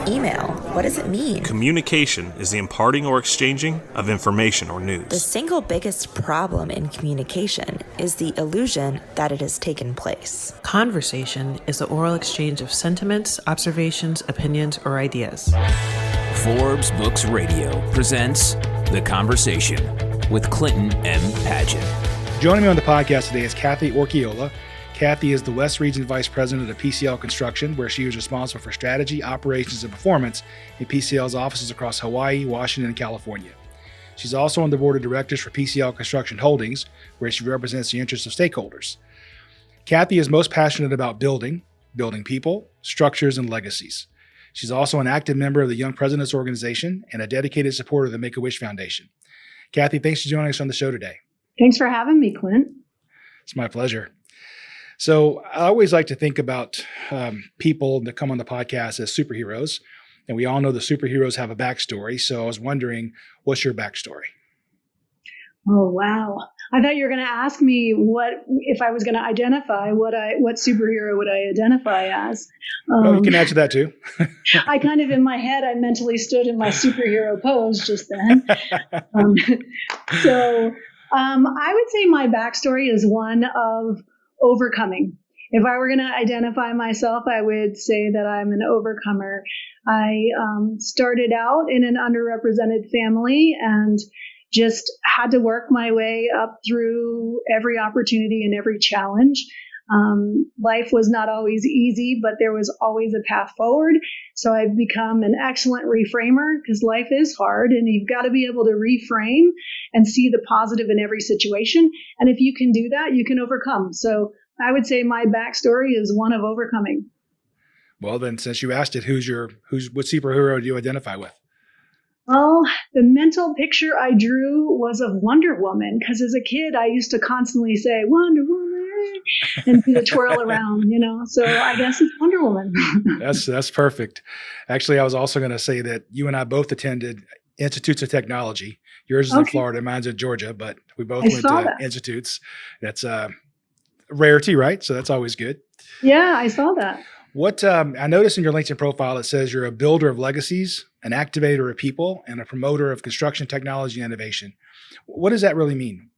email? What does it mean? Communication is the imparting or exchanging of information or news. The single biggest problem in communication is the illusion that it has taken place. Conversation is the oral exchange of sentiments, observations, opinions, or ideas. Forbes Books Radio presents The Conversation with Clinton M. Padgett. Joining me on the podcast today is Cathy Orquiola. Cathy is the West Region Vice President of PCL Construction, where she is responsible for strategy, operations, and performance in PCL's offices across Hawaii, Washington, and California. She's also on the board of directors for PCL Construction Holdings, where she represents the interests of stakeholders. Cathy is most passionate about building people, structures, and legacies. She's also an active member of the Young Presidents Organization and a dedicated supporter of the Make-A-Wish Foundation. Cathy, thanks for joining us on the show today. Thanks for having me, Clint. It's my pleasure. So I always like to think about people that come on the podcast as superheroes, and we all know the superheroes have a backstory. So I was wondering, what's your backstory? Oh, wow. I thought you were going to ask me if I was going to identify what superhero would I identify as. Well, you can answer that too. I kind of, in my head, I mentally stood in my superhero pose just then. I would say my backstory is one of overcoming. If I were going to identify myself, I would say that I'm an overcomer. I started out in an underrepresented family and just had to work my way up through every opportunity and every challenge. Life was not always easy, but there was always a path forward. So I've become an excellent reframer because life is hard and you've got to be able to reframe and see the positive in every situation. And if you can do that, you can overcome. So I would say my backstory is one of overcoming. Well, then, since you asked it, what superhero do you identify with? Well, the mental picture I drew was of Wonder Woman because as a kid, I used to constantly say, Wonder Woman, and do the twirl around, So I guess it's Wonder Woman. That's perfect. Actually, I was also going to say that you and I both attended Institutes of Technology. Yours is in Florida, mine's in Georgia, but we both went to institutes. That's a rarity, right? So that's always good. Yeah, I saw that. What I noticed in your LinkedIn profile, it says you're a builder of legacies, an activator of people, and a promoter of construction technology and innovation. What does that really mean?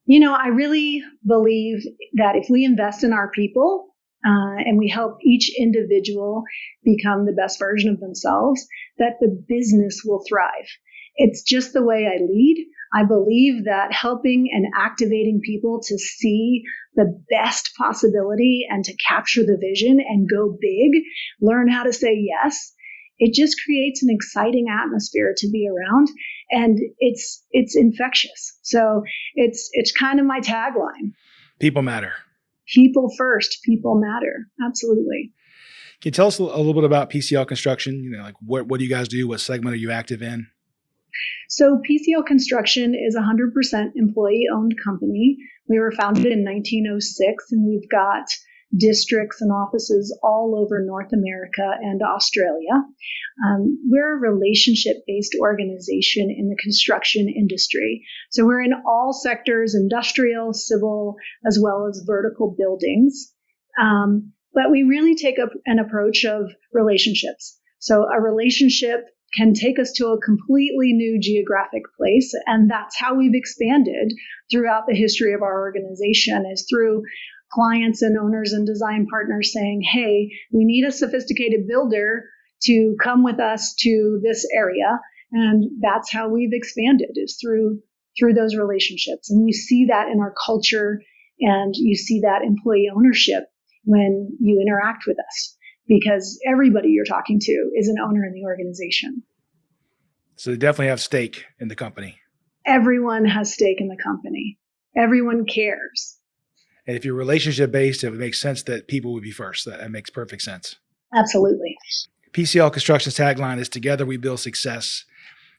I really believe that if we invest in our people and we help each individual become the best version of themselves, that the business will thrive. It's just the way I lead. I believe that helping and activating people to see the best possibility and to capture the vision and go big, learn how to say yes, it just creates an exciting atmosphere to be around, and it's infectious. So it's kind of my tagline. People matter. People first. People matter. Absolutely. Can you tell us a little bit about PCL Construction? What do you guys do? What segment are you active in? So PCL Construction is a 100% employee-owned company. We were founded in 1906, and we've got districts and offices all over North America and Australia. We're a relationship-based organization in the construction industry. So we're in all sectors, industrial, civil, as well as vertical buildings. But we really take an approach of relationships. So a relationship can take us to a completely new geographic place. And that's how we've expanded throughout the history of our organization, is through clients and owners and design partners saying, hey, we need a sophisticated builder to come with us to this area. And that's how we've expanded, is through those relationships. And you see that in our culture, and you see that employee ownership when you interact with us, because everybody you're talking to is an owner in the organization. So they definitely have stake in the company. Everyone has stake in the company. Everyone cares. And if you're relationship-based, it makes sense that people would be first. That makes perfect sense. Absolutely. PCL Construction's tagline is "Together we build success."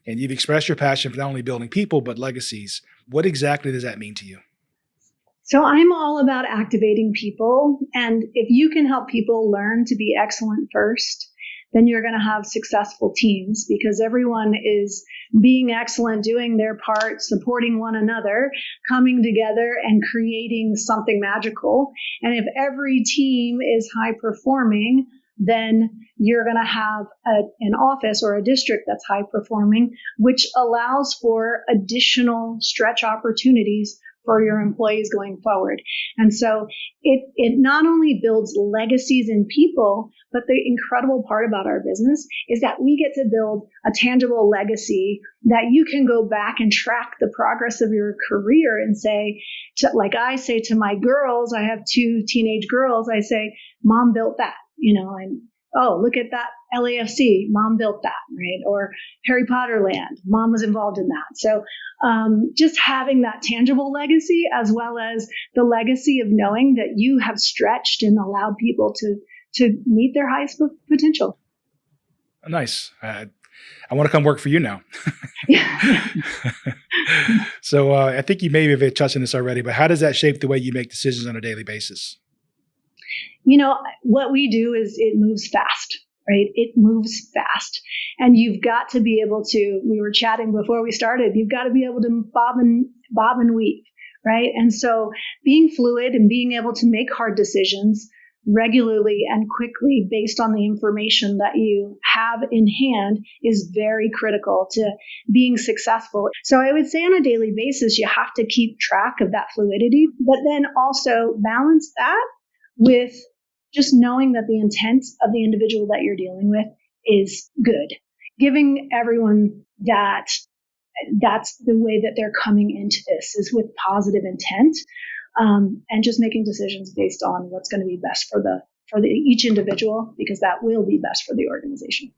And you've expressed your passion for not only building people, but legacies. What exactly does that mean to you? So I'm all about activating people. And if you can help people learn to be excellent first, then you're going to have successful teams, because everyone is being excellent, doing their part, supporting one another, coming together and creating something magical. And if every team is high performing, then you're going to have an office or a district that's high performing, which allows for additional stretch opportunities for your employees going forward. And so it not only builds legacies in people, but the incredible part about our business is that we get to build a tangible legacy that you can go back and track the progress of your career and say, like I say to my girls, I have 2 teenage girls, I say, Mom built that, and oh, look at that LAFC, Mom built that, right? Or Harry Potter Land, Mom was involved in that. So just having that tangible legacy, as well as the legacy of knowing that you have stretched and allowed people to meet their highest potential. Nice. I want to come work for you now. So I think you maybe have touched on this already, but how does that shape the way you make decisions on a daily basis? What we do is it moves fast, right? It moves fast. And you've got to be able to, we were chatting before we started, you've got to be able to bob and weave, right? And so being fluid and being able to make hard decisions regularly and quickly based on the information that you have in hand is very critical to being successful. So I would say on a daily basis, you have to keep track of that fluidity, but then also balance that with just knowing that the intent of the individual that you're dealing with is good. Giving everyone that's the way that they're coming into this is with positive intent, and just making decisions based on what's going to be best for each individual, because that will be best for the organization.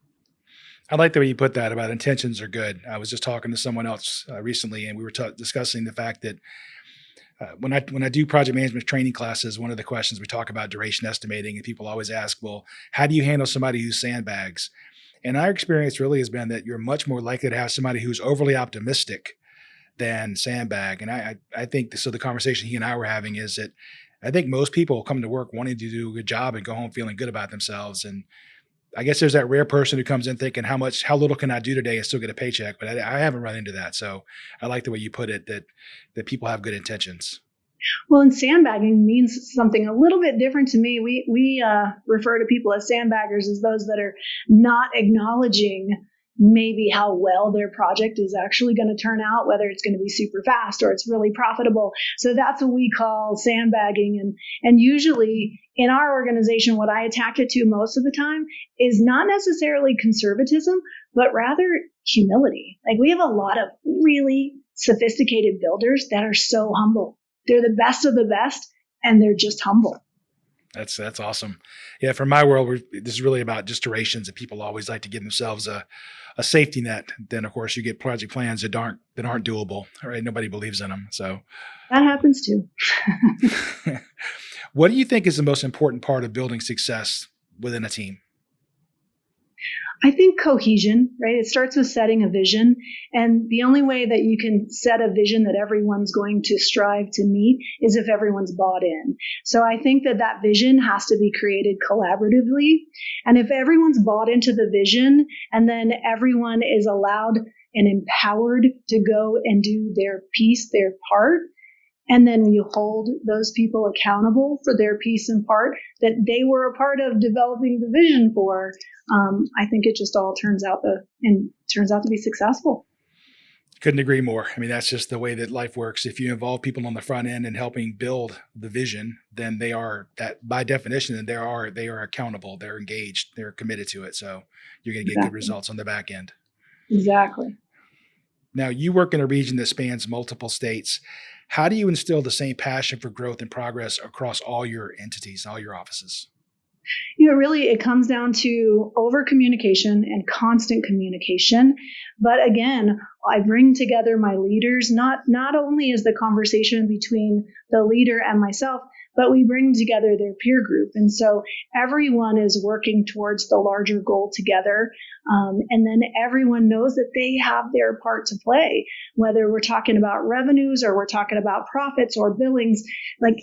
I like the way you put that about intentions are good. I was just talking to someone else recently, and we were discussing the fact that when I do project management training classes, one of the questions we talk about duration estimating, and people always ask, well, how do you handle somebody who sandbags? And our experience really has been that you're much more likely to have somebody who's overly optimistic than sandbag. And I think so. The conversation he and I were having is that I think most people come to work wanting to do a good job and go home feeling good about themselves. And I guess there's that rare person who comes in thinking how little can I do today and still get a paycheck? But I haven't run into that. So I like the way you put it, that people have good intentions. Well, and sandbagging means something a little bit different to me. We refer to people as sandbaggers as those that are not acknowledging maybe how well their project is actually going to turn out, whether it's going to be super fast or it's really profitable. So that's what we call sandbagging. And usually in our organization, what I attack it to most of the time is not necessarily conservatism, but rather humility. Like, we have a lot of really sophisticated builders that are so humble. They're the best of the best, and they're just humble. That's awesome. Yeah, from my world, this is really about just durations, and people always like to give themselves a safety net. Then, of course, you get project plans that aren't doable. Right? Nobody believes in them. So that happens too. What do you think is the most important part of building success within a team? I think cohesion, right? It starts with setting a vision. And the only way that you can set a vision that everyone's going to strive to meet is if everyone's bought in. So I think that vision has to be created collaboratively. And if everyone's bought into the vision, and then everyone is allowed and empowered to go and do their piece, their part, and then you hold those people accountable for their piece and part that they were a part of developing the vision for, I think it just all turns out to be successful. Couldn't agree more. I mean, that's just the way that life works. If you involve people on the front end and helping build the vision, then they are, that by definition, they are accountable. They're engaged. They're committed to it. So you're going to get good results on the back end. Exactly. Now, you work in a region that spans multiple states. How do you instill the same passion for growth and progress across all your entities, all your offices? Really, it comes down to over communication and constant communication. But again, I bring together my leaders. Not only is the conversation between the leader and myself, but we bring together their peer group. And so everyone is working towards the larger goal together. And then everyone knows that they have their part to play, whether we're talking about revenues or we're talking about profits or billings. Like,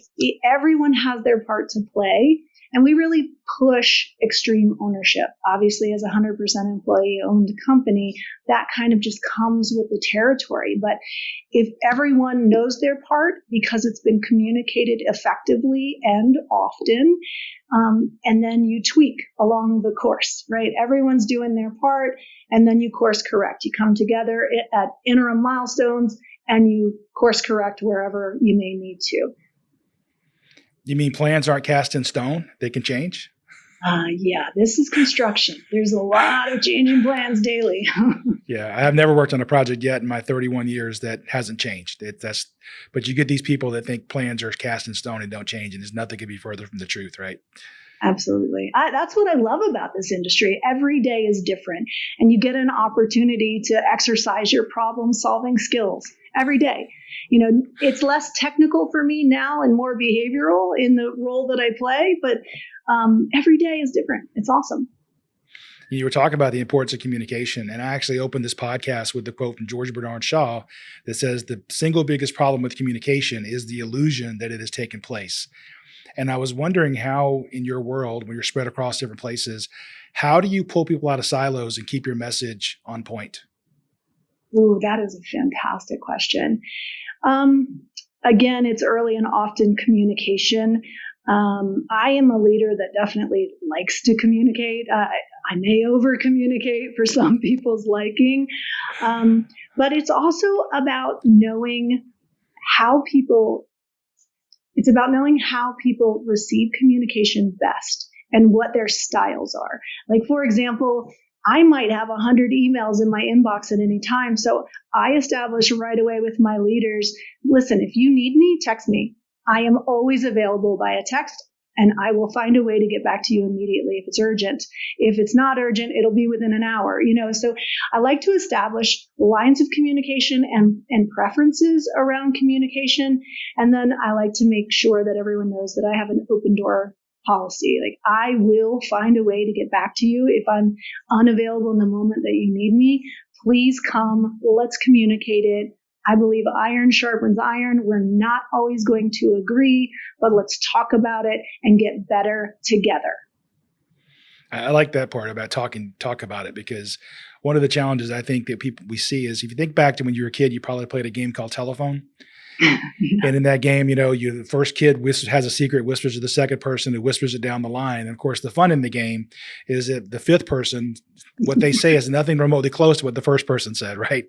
everyone has their part to play. And we really push extreme ownership. Obviously, as a 100% employee-owned company, that kind of just comes with the territory. But if everyone knows their part because it's been communicated effectively and often, and then you tweak along the course, right? Everyone's doing their part, and then you course correct. You come together at interim milestones, and you course correct wherever you may need to. You mean plans aren't cast in stone? They can change? Yeah, this is construction. There's a lot of changing plans daily. Yeah, I have never worked on a project yet in my 31 years that hasn't changed. But you get these people that think plans are cast in stone and don't change, and there's nothing could be further from the truth, right? Absolutely. That's what I love about this industry. Every day is different, and you get an opportunity to exercise your problem-solving skills every day. You know, it's less technical for me now and more behavioral in the role that I play, but every day is different. It's awesome. You were talking about the importance of communication, and I actually opened this podcast with the quote from George Bernard Shaw that says the single biggest problem with communication is the illusion that it has taken place. And I was wondering how, in your world, when you're spread across different places, how do you pull people out of silos and keep your message on point? Ooh, that is a fantastic question. Again, it's early and often communication. I am a leader that definitely likes to communicate. I may over communicate for some people's liking, but it's also about knowing how people receive communication best and what their styles are. Like, for example, I might have 100 emails in my inbox at any time. So I establish right away with my leaders, listen, if you need me, text me. I am always available via text, and I will find a way to get back to you immediately if it's urgent. If it's not urgent, it'll be within an hour. So I like to establish lines of communication and preferences around communication. And then I like to make sure that everyone knows that I have an open door policy. Like, I will find a way to get back to you. If I'm unavailable in the moment that you need me, please come. Let's communicate it. I believe iron sharpens iron. We're not always going to agree, but let's talk about it and get better together. I like that part about talk about it, because one of the challenges I think that we see is, if you think back to when you were a kid, you probably played a game called telephone. Yeah. And in that game, the first kid has a secret, whispers to the second person, who whispers it down the line. And of course, the fun in the game is that the fifth person, what they say is nothing remotely close to what the first person said, right?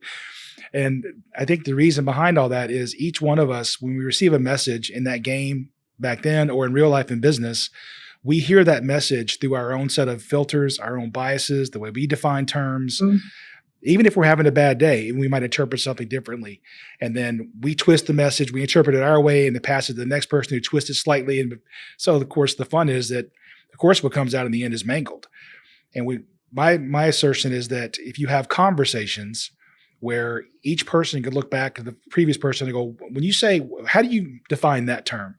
And I think the reason behind all that is each one of us, when we receive a message in that game back then or in real life in business, we hear that message through our own set of filters, our own biases, the way we define terms. Mm-hmm. Even if we're having a bad day, we might interpret something differently. And then we twist the message, we interpret it our way, and it passes to the next person who twists it slightly. And so, of course, the fun is that, of course, what comes out in the end is mangled. And my assertion is that if you have conversations where each person could look back at the previous person and go, when you say, how do you define that term?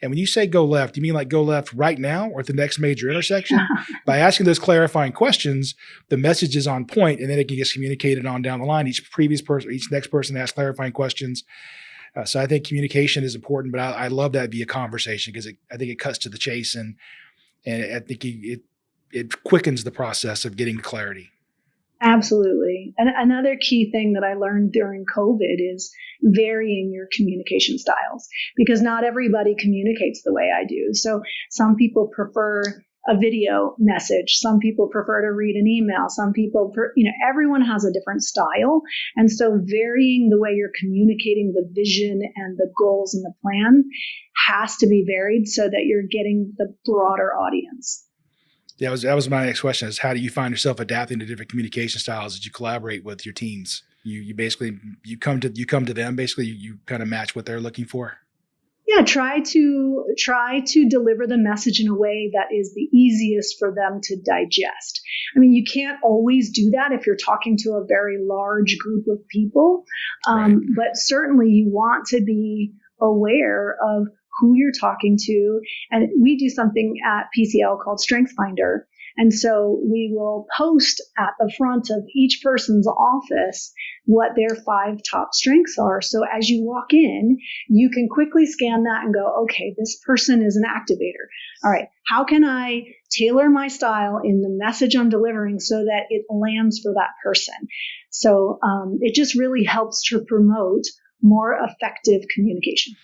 And when you say go left, you mean like go left right now or at the next major intersection? By asking those clarifying questions, the message is on point, and then it can get communicated on down the line. Each next person asks clarifying questions. So I think communication is important, but I love that via conversation, because I think it cuts to the chase, and I think it quickens the process of getting clarity. Absolutely. And another key thing that I learned during COVID is varying your communication styles, because not everybody communicates the way I do. So some people prefer a video message. Some people prefer to read an email. Some people, everyone has a different style. And so varying the way you're communicating the vision and the goals and the plan has to be varied so that you're getting the broader audience. Yeah, that was my next question, is how do you find yourself adapting to different communication styles as you collaborate with your teams? You basically, you come to them, basically you kind of match what they're looking for. Yeah, try to deliver the message in a way that is the easiest for them to digest. I mean, you can't always do that if you're talking to a very large group of people, right. But certainly you want to be aware of who you're talking to. And we do something at PCL called Strength Finder. And so we will post at the front of each person's office what their 5 top strengths are. So as you walk in, you can quickly scan that and go, okay, this person is an activator. all right, how can I tailor my style in the message I'm delivering so that it lands for that person? So it just really helps to promote more effective communication.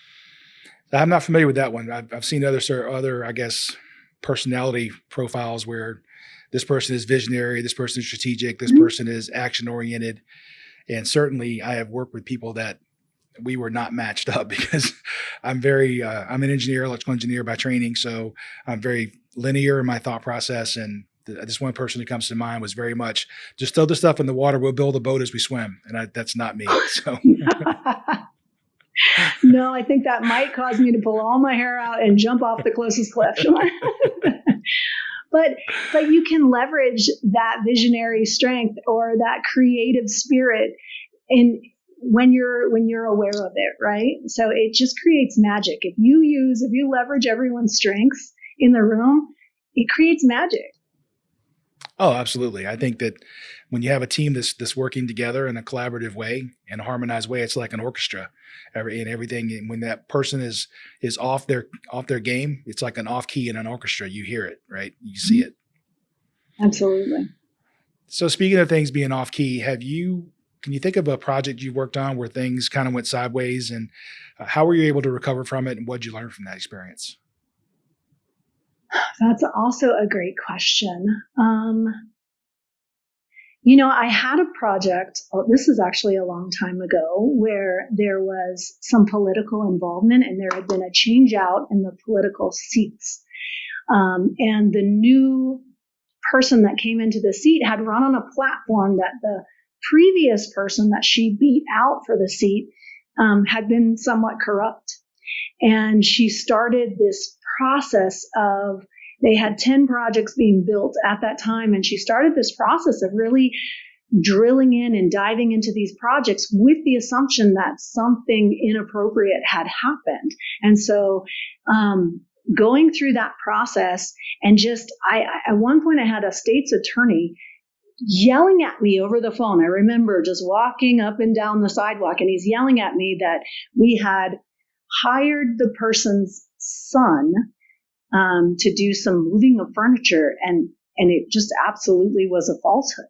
I'm not familiar with that one. I've seen other, I guess, personality profiles where this person is visionary, this person is strategic, this person is action oriented. And certainly I have worked with people that we were not matched up because I'm I'm an engineer, electrical engineer by training. So I'm very linear in my thought process. And this one person who comes to mind was very much just throw the stuff in the water. We'll build a boat as we swim. And that's not me. So no, I think that might cause me to pull all my hair out and jump off the closest cliff. But you can leverage that visionary strength or that creative spirit when you're aware of it, right? So it just creates magic. If you leverage everyone's strengths in the room, it creates magic. Oh, absolutely. I think that when you have a team that's working together in a collaborative way, in a harmonized way, it's like an orchestra. Everything. And when that person is off their game, it's like an off key in an orchestra. You hear it, right? You see it. Absolutely. So speaking of things being off key, can you think of a project you worked on where things kind of went sideways, and how were you able to recover from it, and what did you learn from that experience? That's also a great question. I had a project, this is actually a long time ago, where there was some political involvement and there had been a change out in the political seats. And the new person that came into the seat had run on a platform that the previous person that she beat out for the seat had been somewhat corrupt. And she started this process of, they had 10 projects being built at that time. And she started this process of really drilling in and diving into these projects with the assumption that something inappropriate had happened. And so going through that process and at one point I had a state's attorney yelling at me over the phone. I remember just walking up and down the sidewalk and he's yelling at me that we had hired the person's son to do some moving of furniture, and it just absolutely was a falsehood.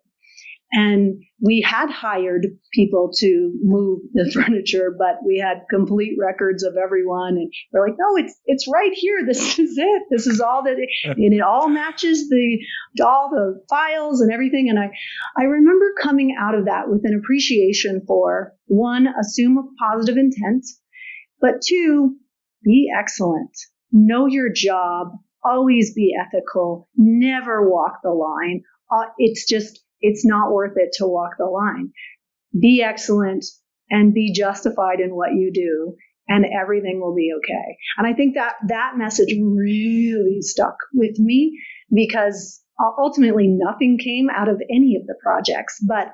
And we had hired people to move the furniture, but we had complete records of everyone. And we're like, no, it's right here. This is it. This is all that, and it all matches all the files and everything. And I remember coming out of that with an appreciation for, one, assume a positive intent, but two, be excellent. Know your job. Always be ethical. Never walk the line. It's not worth it to walk the line. Be excellent and be justified in what you do, and everything will be okay. And I think that message really stuck with me because ultimately nothing came out of any of the projects, but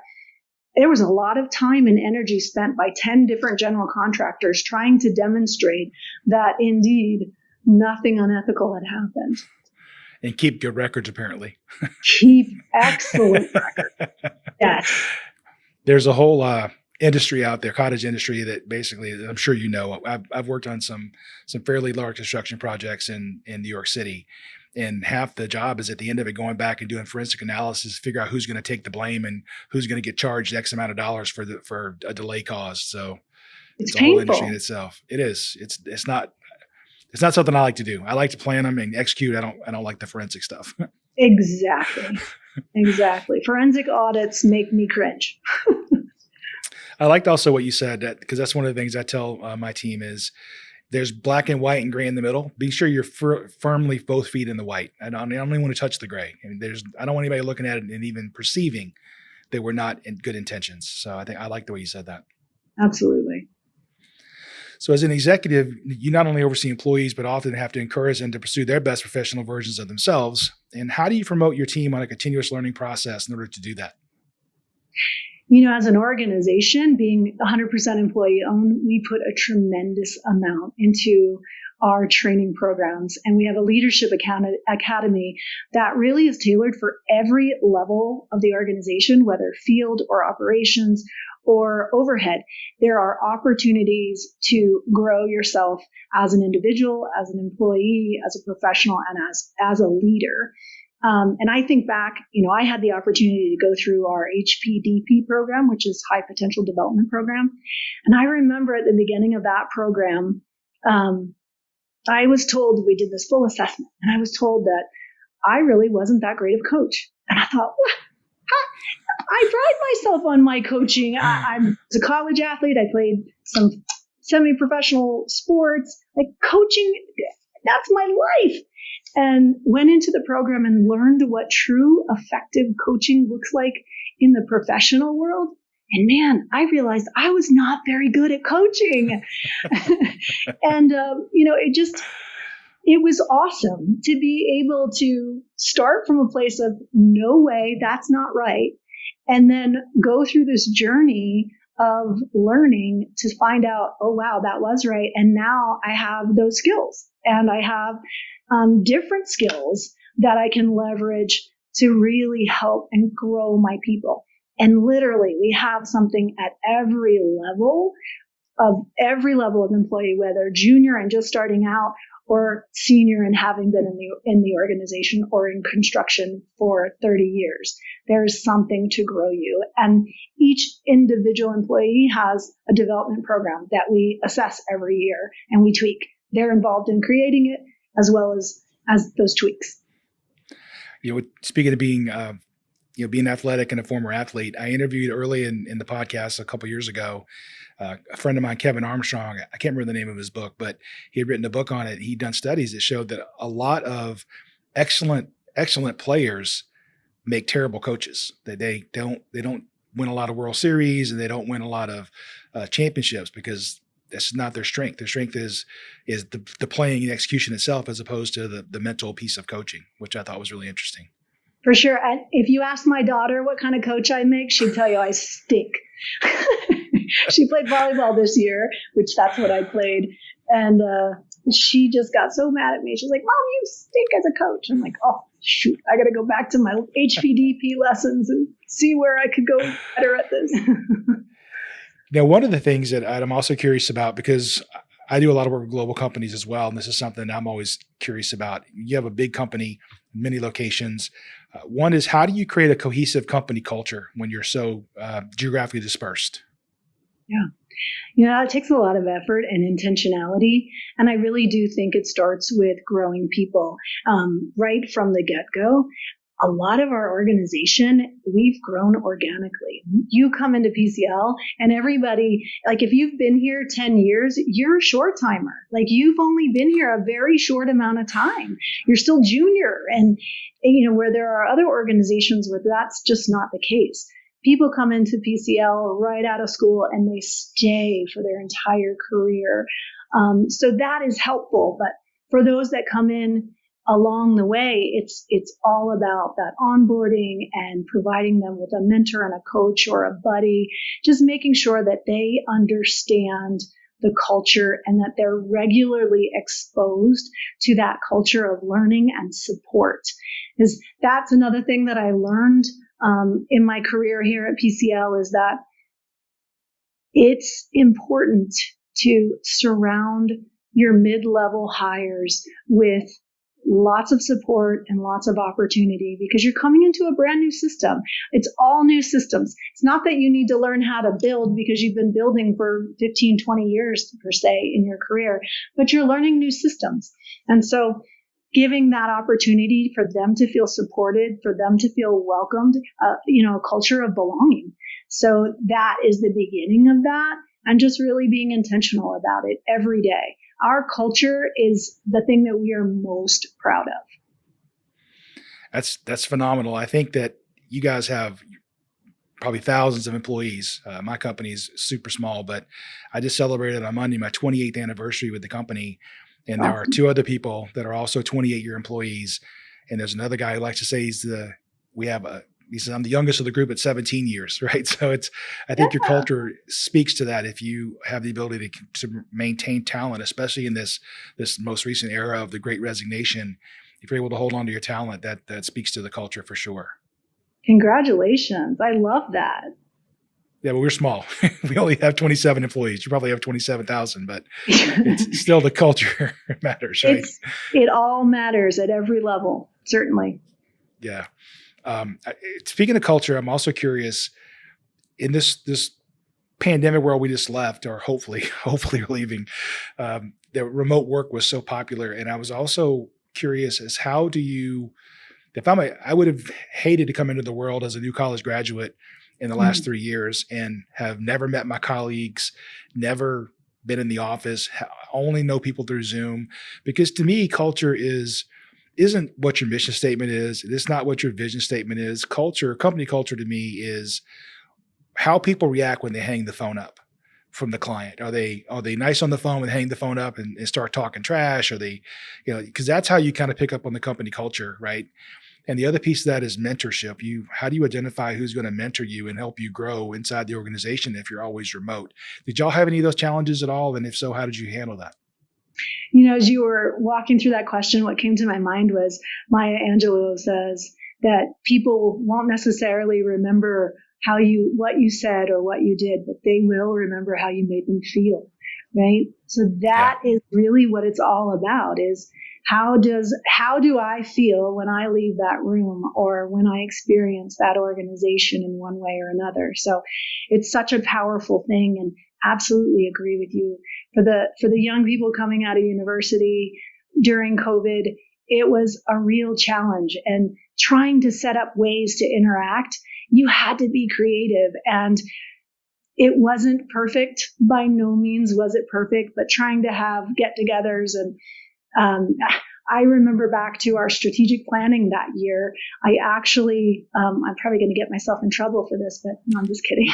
there was a lot of time and energy spent by 10 different general contractors trying to demonstrate that indeed nothing unethical had happened. And keep good records, apparently. Keep excellent records. Yes. There's a whole industry out there, cottage industry, that basically, I'm sure you know, I've worked on some fairly large construction projects in New York City. And half the job is at the end of it going back and doing forensic analysis, figure out who's going to take the blame and who's going to get charged X amount of dollars for a delay caused. So it's a whole industry in itself. It is. It's not something I like to do. I like to plan them and execute. I don't like the forensic stuff. Exactly. Forensic audits make me cringe. I liked also what you said, because that's one of the things I tell my team is there's black and white and gray in the middle. Be sure you're firmly both feet in the white. I don't even want to touch the gray. I mean, I don't want anybody looking at it and even perceiving that we're not in good intentions. So I like the way you said that. Absolutely. So as an executive, you not only oversee employees, but often have to encourage them to pursue their best professional versions of themselves. And how do you promote your team on a continuous learning process in order to do that? As an organization, being 100% employee owned, we put a tremendous amount into our training programs. And we have a leadership academy that really is tailored for every level of the organization, whether field or operations or overhead. There are opportunities to grow yourself as an individual, as an employee, as a professional, and as a leader. And I think back, I had the opportunity to go through our HPDP program, which is High Potential Development Program. And I remember at the beginning of that program, I was told, we did this full assessment, and I was told that I really wasn't that great of a coach. And I thought, what? I pride myself on my coaching. I was a college athlete. I played some semi-professional sports. Like coaching, that's my life. And went into the program and learned what true effective coaching looks like in the professional world. And man, I realized I was not very good at coaching. And, it was awesome to be able to start from a place of no way, that's not right. And then go through this journey of learning to find out, oh, wow, that was right. And now I have those skills, and I have different skills that I can leverage to really help and grow my people. And literally, we have something at every level of employee, whether junior and just starting out, or senior and having been in the organization or in construction for 30 years. There's something to grow you. And each individual employee has a development program that we assess every year and we tweak. They're involved in creating it as well as those tweaks. Speaking of being athletic and a former athlete, I interviewed early in the podcast a couple years ago a friend of mine, Kevin Armstrong. I can't remember the name of his book, but he had written a book on it. He'd done studies that showed that a lot of excellent players make terrible coaches. That they don't win a lot of World Series, and they don't win a lot of championships because that's not their strength. Their strength is the playing and execution itself, as opposed to the mental piece of coaching, which I thought was really interesting. For sure. And if you ask my daughter what kind of coach I make, she'd tell you I stink. She played volleyball this year, which that's what I played. And she just got so mad at me. She's like, Mom, you stink as a coach. I'm like, oh, shoot, I got to go back to my HPDP lessons and see where I could go better at this. Now, one of the things that I'm also curious about, because I do a lot of work with global companies as well, and this is something I'm always curious about. You have a big company, many locations. One is, how do you create a cohesive company culture when you're so geographically dispersed? Yeah. It takes a lot of effort and intentionality. And I really do think it starts with growing people right from the get-go. A lot of our organization, we've grown organically. You come into PCL and everybody, like if you've been here 10 years, you're a short timer. Like you've only been here a very short amount of time. You're still junior. And, where there are other organizations where that's just not the case. People come into PCL right out of school and they stay for their entire career. So that is helpful. But for those that come in along the way, it's all about that onboarding and providing them with a mentor and a coach or a buddy, just making sure that they understand the culture and that they're regularly exposed to that culture of learning and support. Because that's another thing that I learned in my career here at PCL, is that it's important to surround your mid-level hires with lots of support and lots of opportunity, because you're coming into a brand new system. It's all new systems. It's not that you need to learn how to build because you've been building for 15, 20 years per se in your career, but you're learning new systems. And so giving that opportunity for them to feel supported, for them to feel welcomed, a culture of belonging. So that is the beginning of that, and just really being intentional about it every day. Our culture is the thing that we are most proud of. That's phenomenal. I think that you guys have probably thousands of employees. My company is super small, but I just celebrated on Monday my 28th anniversary with the company. And there are two other people that are also 28-year employees. And there's another guy who likes to say we have he says, I'm the youngest of the group at 17 years, right? So I think your culture speaks to that. If you have the ability to maintain talent, especially in this most recent era of the Great Resignation, if you're able to hold on to your talent, that speaks to the culture for sure. Congratulations. I love that. Yeah, but we're small. We only have 27 employees. You probably have 27,000, but it's still the culture matters, right? It all matters at every level, certainly. Yeah. Speaking of culture, I'm also curious, in this pandemic world we just left, or hopefully are leaving, the remote work was so popular. And I was also curious as how do you, I would have hated to come into the world as a new college graduate in the last 3 years and have never met my colleagues, never been in the office, only know people through Zoom, because to me, culture isn't what your mission statement is. It's not what your vision statement is. Company culture to me is how people react when they hang the phone up from the client. Are they nice on the phone and hang the phone up and start talking trash? Are they, because that's how you kind of pick up on the company culture, right? And the other piece of that is mentorship. How do you identify who's going to mentor you and help you grow inside the organization if you're always remote? Did y'all have any of those challenges at all? And if so, how did you handle that? As you were walking through that question, what came to my mind was Maya Angelou says that people won't necessarily remember what you said or what you did, but they will remember how you made them feel, right? So that is really what it's all about, is how do I feel when I leave that room or when I experience that organization in one way or another? So it's such a powerful thing, and absolutely agree with you. For the young people coming out of university during COVID, it was a real challenge, and trying to set up ways to interact, you had to be creative, and it wasn't perfect. By no means was it perfect, but trying to have get-togethers. And I remember back to our strategic planning that year. I actually, I'm probably going to get myself in trouble for this, but no, I'm just kidding.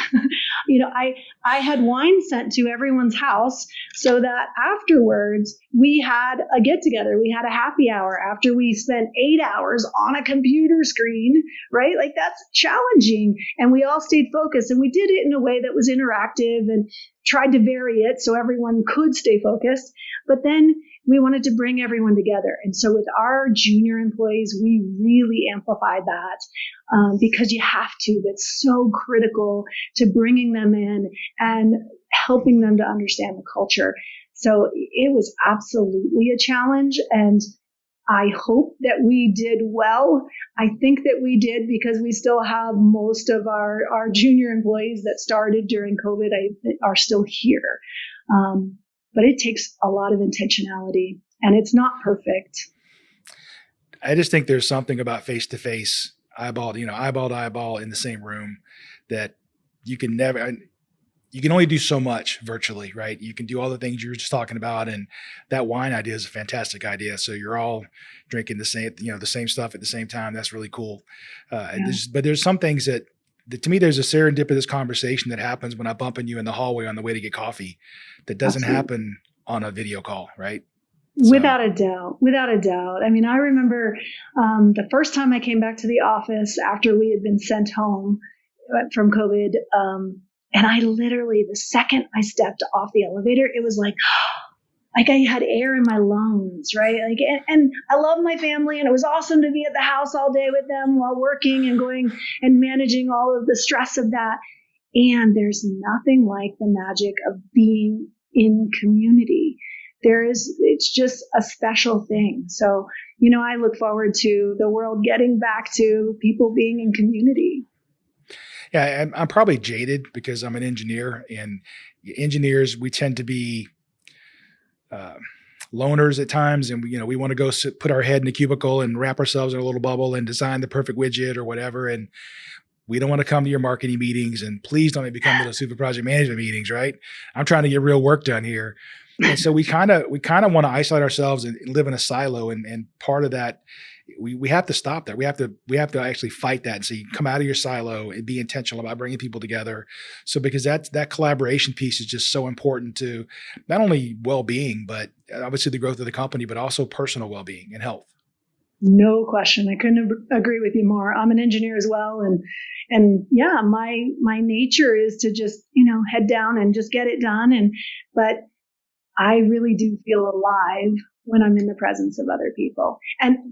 I had wine sent to everyone's house so that afterwards we had a get together. We had a happy hour after we spent 8 hours on a computer screen, right? Like, that's challenging. And we all stayed focused, and we did it in a way that was interactive and tried to vary it so everyone could stay focused. But then we wanted to bring everyone together. And so with our junior employees, we really amplified that because you have to. That's so critical to bringing them in and helping them to understand the culture. So it was absolutely a challenge. And I hope that we did well. I think that we did, because we still have most of our junior employees that started during COVID are still here. But it takes a lot of intentionality, and it's not perfect. I just think there's something about face-to-face, eyeball to eyeball in the same room, that you can only do so much virtually, right? You can do all the things you were just talking about. And that wine idea is a fantastic idea. So you're all drinking the same stuff at the same time. That's really cool. But there's some things that to me, there's a serendipitous conversation that happens when I bump into you in the hallway on the way to get coffee that doesn't happen on a video call, right? Without a doubt. I mean, I remember the first time I came back to the office after we had been sent home from COVID. And I literally, the second I stepped off the elevator, it was like I had air in my lungs, right? And I love my family, and it was awesome to be at the house all day with them while working and going and managing all of the stress of that. And there's nothing like the magic of being in community. It's just a special thing. So, I look forward to the world getting back to people being in community. Yeah, I'm probably jaded because I'm an engineer, and engineers, we tend to be loners at times, and we want to go put our head in a cubicle and wrap ourselves in a little bubble and design the perfect widget or whatever. And we don't want to come to your marketing meetings, and please don't make me come to the super project management meetings, right? I'm trying to get real work done here. And so we kind of want to isolate ourselves and live in a silo. And part of that, we have to stop that. We have to actually fight that and say, come out of your silo and be intentional about bringing people together. So because that collaboration piece is just so important to not only well-being, but obviously the growth of the company, but also personal well-being and health. No question. I couldn't agree with you more. I'm an engineer as well. And yeah, my nature is to just, head down and just get it done. But I really do feel alive when I'm in the presence of other people.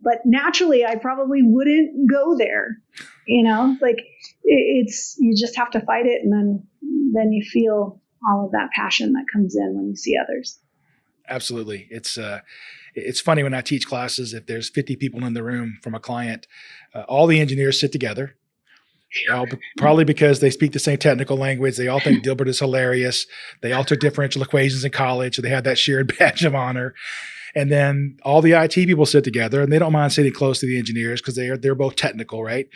But naturally, I probably wouldn't go there. Like you just have to fight it. And then you feel all of that passion that comes in when you see others. Absolutely. It's funny when I teach classes, if there's 50 people in the room from a client, all the engineers sit together. Probably because they speak the same technical language. They all think Dilbert is hilarious. They all took differential equations in college, so they have that shared badge of honor. And then all the IT people sit together, and they don't mind sitting close to the engineers because they're both technical, right?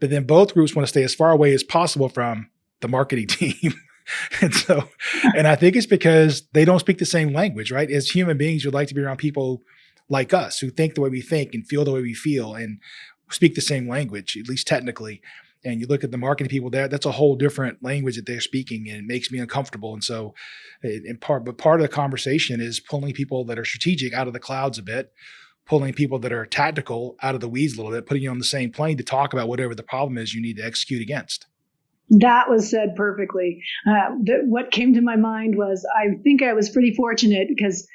But then both groups want to stay as far away as possible from the marketing team. And I think it's because they don't speak the same language, right? As human beings, we'd like to be around people like us who think the way we think and feel the way we feel and speak the same language, at least technically. And you look at the marketing people there, that's a whole different language that they're speaking, and it makes me uncomfortable. And so part of the conversation is pulling people that are strategic out of the clouds a bit, pulling people that are tactical out of the weeds a little bit, putting you on the same plane to talk about whatever the problem is you need to execute against. That was said perfectly. What came to my mind was, I think I was pretty fortunate because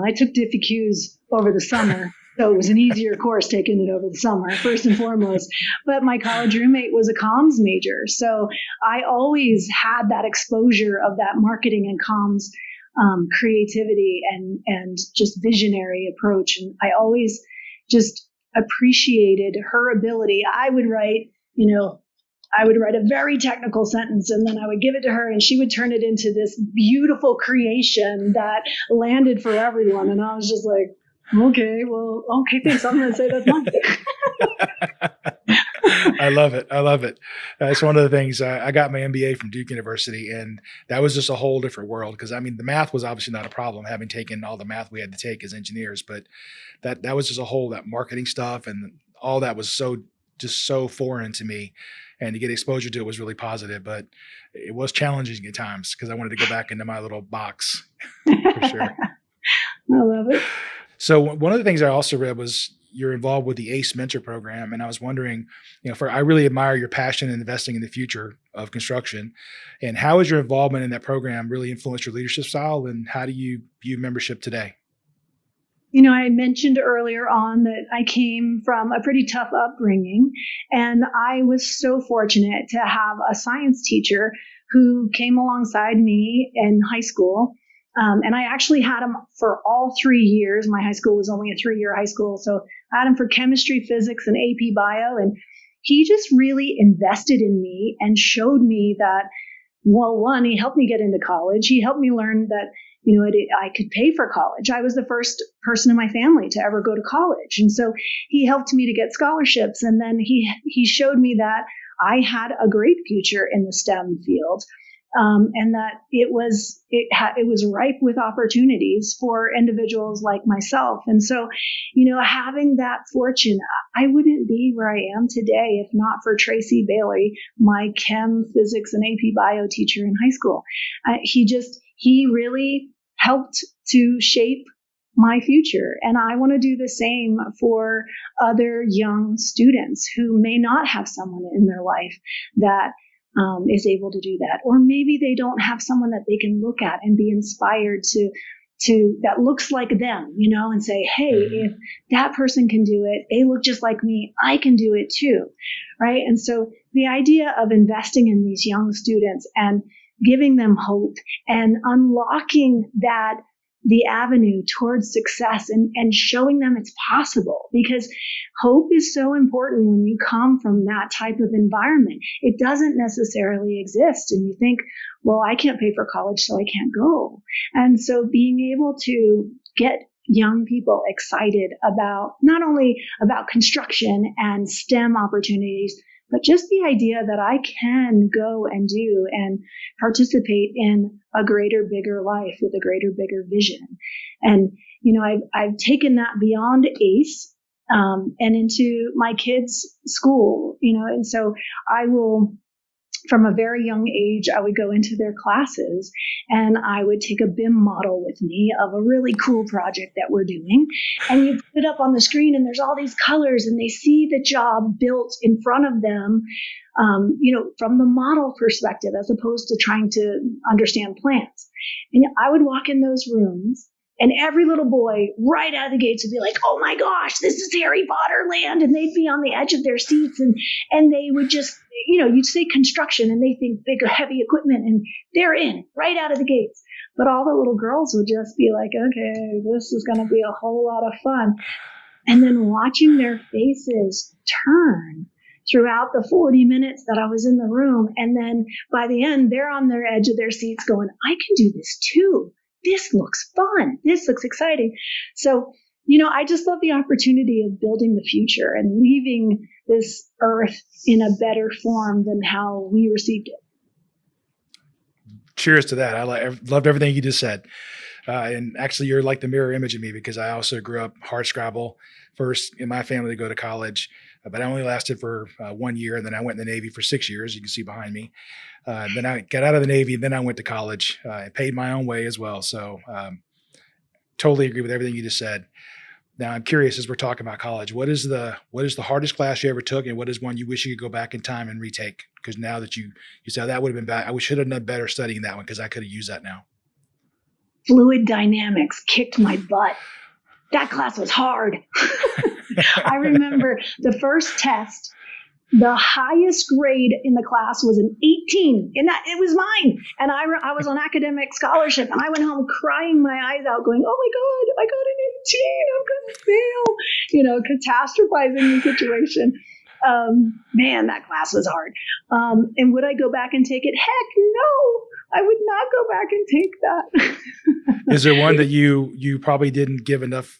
I took DiffyQs over the summer. So it was an easier course taking it over the summer, first and foremost. But my college roommate was a comms major. So I always had that exposure of that marketing and comms creativity and just visionary approach. And I always just appreciated her ability. I would write a very technical sentence, and then I would give it to her, and she would turn it into this beautiful creation that landed for everyone. And I was just like, okay, thanks. I'm going to say that's mine. I love it. It's one of the things. I got my MBA from Duke University, and that was just a whole different world. Because the math was obviously not a problem, having taken all the math we had to take as engineers. But that was just that marketing stuff, and all that was so foreign to me. And to get exposure to it was really positive, but it was challenging at times because I wanted to go back into my little box for sure. I love it. So one of the things I also read was you're involved with the ACE Mentor Program. And I was wondering, I really admire your passion in investing in the future of construction. And how has your involvement in that program really influenced your leadership style? And how do you view membership today? I mentioned earlier on that I came from a pretty tough upbringing, and I was so fortunate to have a science teacher who came alongside me in high school. And I actually had him for all 3 years. My high school was only a 3-year high school. So I had him for chemistry, physics, and AP bio. And he just really invested in me and showed me that, well, one, he helped me get into college. He helped me learn that, I could pay for college. I was the first person in my family to ever go to college. And so he helped me to get scholarships. And then he showed me that I had a great future in the STEM field. And that it was ripe with opportunities for individuals like myself. And so, having that fortune, I wouldn't be where I am today if not for Tracy Bailey, my chem, physics, and AP bio teacher in high school. He really helped to shape my future. And I want to do the same for other young students who may not have someone in their life that is able to do that. Or maybe they don't have someone that they can look at and be inspired to that looks like them, and say, hey, if that person can do it, they look just like me, I can do it too. Right. And so the idea of investing in these young students and giving them hope and unlocking the avenue towards success and showing them it's possible, because hope is so important when you come from that type of environment. It doesn't necessarily exist. And you think, well, I can't pay for college, so I can't go. And so being able to get young people excited about not only about construction and STEM opportunities, but just the idea that I can go and do and participate in a greater, bigger life with a greater, bigger vision. And, I've taken that beyond ACE and into my kids' school, and so I will from a very young age, I would go into their classes and I would take a BIM model with me of a really cool project that we're doing. And you put it up on the screen and there's all these colors and they see the job built in front of them, from the model perspective, as opposed to trying to understand plans. And I would walk in those rooms and every little boy right out of the gates would be like, oh my gosh, this is Harry Potter land. And they'd be on the edge of their seats and they would just, you'd say construction and they think big, heavy equipment and they're in right out of the gates. But all the little girls would just be like, okay, this is going to be a whole lot of fun. And then watching their faces turn throughout the 40 minutes that I was in the room. And then by the end, they're on their edge of their seats going, I can do this too. This looks fun. This looks exciting. So, I just love the opportunity of building the future and leaving this earth in a better form than how we received it. Cheers to that. I loved everything you just said. And actually, you're like the mirror image of me because I also grew up hardscrabble, first in my family to go to college. But I only lasted for 1 year, and then I went in the Navy for 6 years. You can see behind me. Then I got out of the Navy, and then I went to college. I paid my own way as well. So totally agree with everything you just said. Now I'm curious, as we're talking about college, what is the hardest class you ever took, and what is one you wish you could go back in time and retake? Because now that you said that would have been bad, I should have done better studying that one because I could have used that now. Fluid dynamics kicked my butt. That class was hard. I remember the first test, the highest grade in the class was an 18, and it was mine. And I was on academic scholarship, and I went home crying my eyes out, going, "Oh my God, I got an 18. I'm going to fail." Catastrophizing the situation. Man, that class was hard. And would I go back and take it? Heck no. I would not go back and take that. Is there one that you probably didn't give enough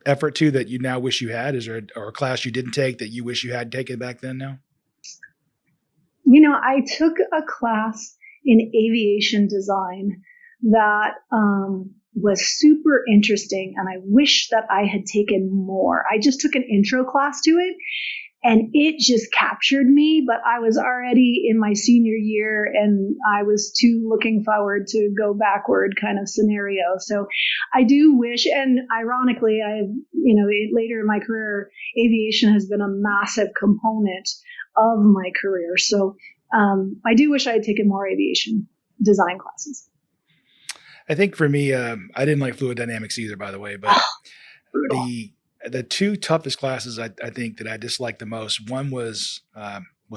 effort to that you now wish you had? Is there a class you didn't take that you wish you had taken back then now? I took a class in aviation design that was super interesting, and I wish that I had taken more. I just took an intro class to it, and it just captured me, but I was already in my senior year and I was too looking forward to go backward kind of scenario. So I do wish, and ironically, later in my career, aviation has been a massive component of my career. So I do wish I had taken more aviation design classes. I think for me, I didn't like fluid dynamics either, by the way, but the two toughest classes I think that I disliked the most, one was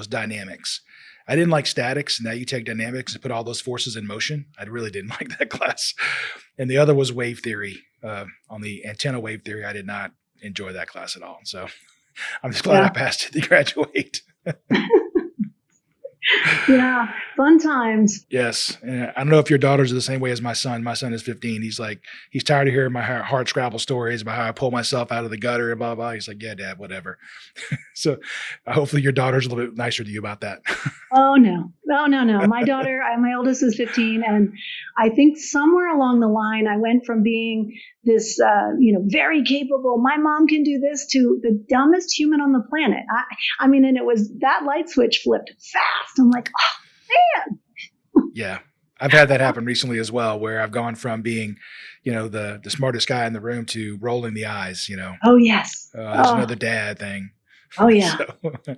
dynamics. I didn't like statics. Now you take dynamics and put all those forces in motion. I really didn't like that class. And the other was wave theory. On the antenna wave theory, I did not enjoy that class at all. So I'm just glad I passed it to graduate. Yeah, fun times. Yes. And I don't know if your daughters are the same way as my son. My son is 15. He's tired of hearing my hard scrabble stories about how I pull myself out of the gutter and blah, blah. He's like, yeah, Dad, whatever. So hopefully your daughter's a little bit nicer to you about that. Oh, no. My daughter, my oldest is 15. And I think somewhere along the line, I went from being this, very capable, my mom can do this, to the dumbest human on the planet. And it was that light switch flipped fast. I'm like, oh, man. Yeah. I've had that happen recently as well, where I've gone from being, the smartest guy in the room to rolling the eyes, Oh, yes. There's another dad thing. Oh, yeah. So.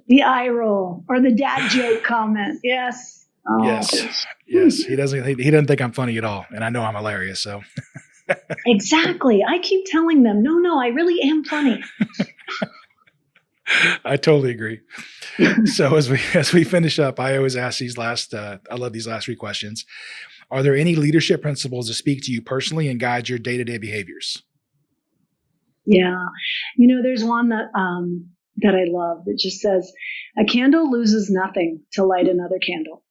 The eye roll or the dad joke comment. Yes. Oh. Yes. He doesn't think I'm funny at all. And I know I'm hilarious. So. Exactly. I keep telling them, no, I really am funny. I totally agree. So as we finish up, I always ask I love these last three questions. Are there any leadership principles that speak to you personally and guide your day-to-day behaviors? Yeah. There's one that I love that just says, a candle loses nothing to light another candle.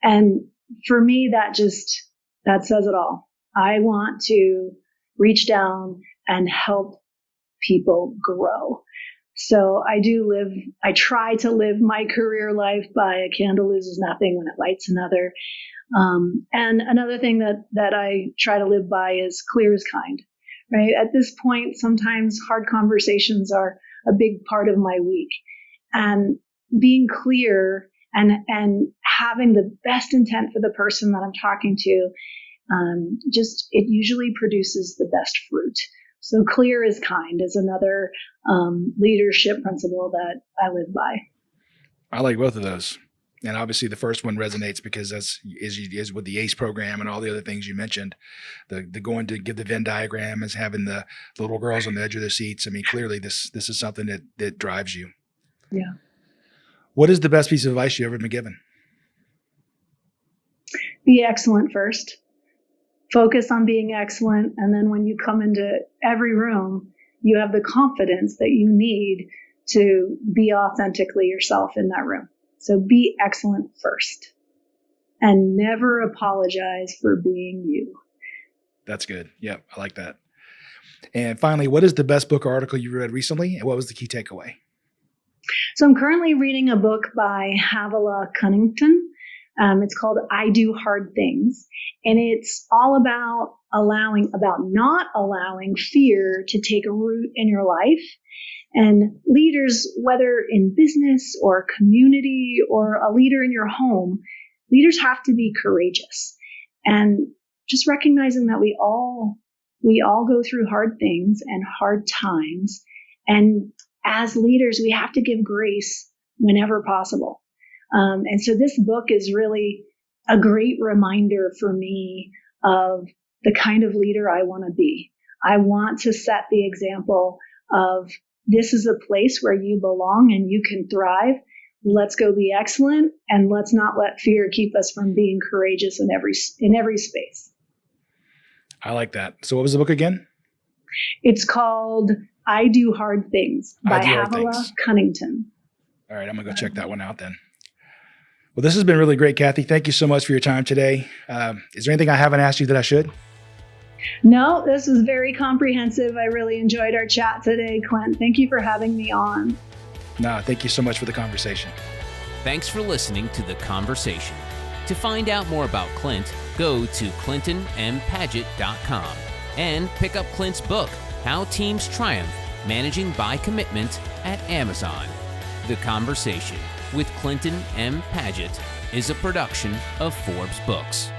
And for me, that says it all. I want to reach down and help people grow. So I try to live my career life by a candle loses nothing when it lights another. And another thing that I try to live by is clear is kind, right? At this point, sometimes hard conversations are a big part of my week. And being clear and having the best intent for the person that I'm talking to, it usually produces the best fruit. So clear is kind is another leadership principle that I live by. I like both of those. And obviously the first one resonates because is with the ACE program and all the other things you mentioned, the going to give the Venn diagram is having the little girls on the edge of their seats. I mean, clearly this is something that drives you. Yeah. What is the best piece of advice you ever been given? Be excellent first. Focus on being excellent. And then when you come into every room, you have the confidence that you need to be authentically yourself in that room. So be excellent first and never apologize for being you. That's good. Yeah, I like that. And finally, what is the best book or article you read recently? And what was the key takeaway? So I'm currently reading a book by Havilah Cunnington. It's called I Do Hard Things. And it's all about not allowing fear to take a root in your life. And leaders, whether in business or community or a leader in your home, leaders have to be courageous. And just recognizing that we all go through hard things and hard times. And as leaders, we have to give grace whenever possible. And so this book is really a great reminder for me of the kind of leader I want to be. I want to set the example of this is a place where you belong and you can thrive. Let's go be excellent, and let's not let fear keep us from being courageous in every space. I like that. So what was the book again? It's called I Do Hard Things by Havilah Cunnington. All right, I'm going to go check that one out then. Well, this has been really great, Cathy. Thank you so much for your time today. Is there anything I haven't asked you that I should? No, this was very comprehensive. I really enjoyed our chat today, Clint. Thank you for having me on. No, thank you so much for the conversation. Thanks for listening to The Conversation. To find out more about Clint, go to clintonmpaget.com and pick up Clint's book, How Teams Triumph, Managing by Commitment, at Amazon. The Conversation with Clinton M. Paget is a production of Forbes Books.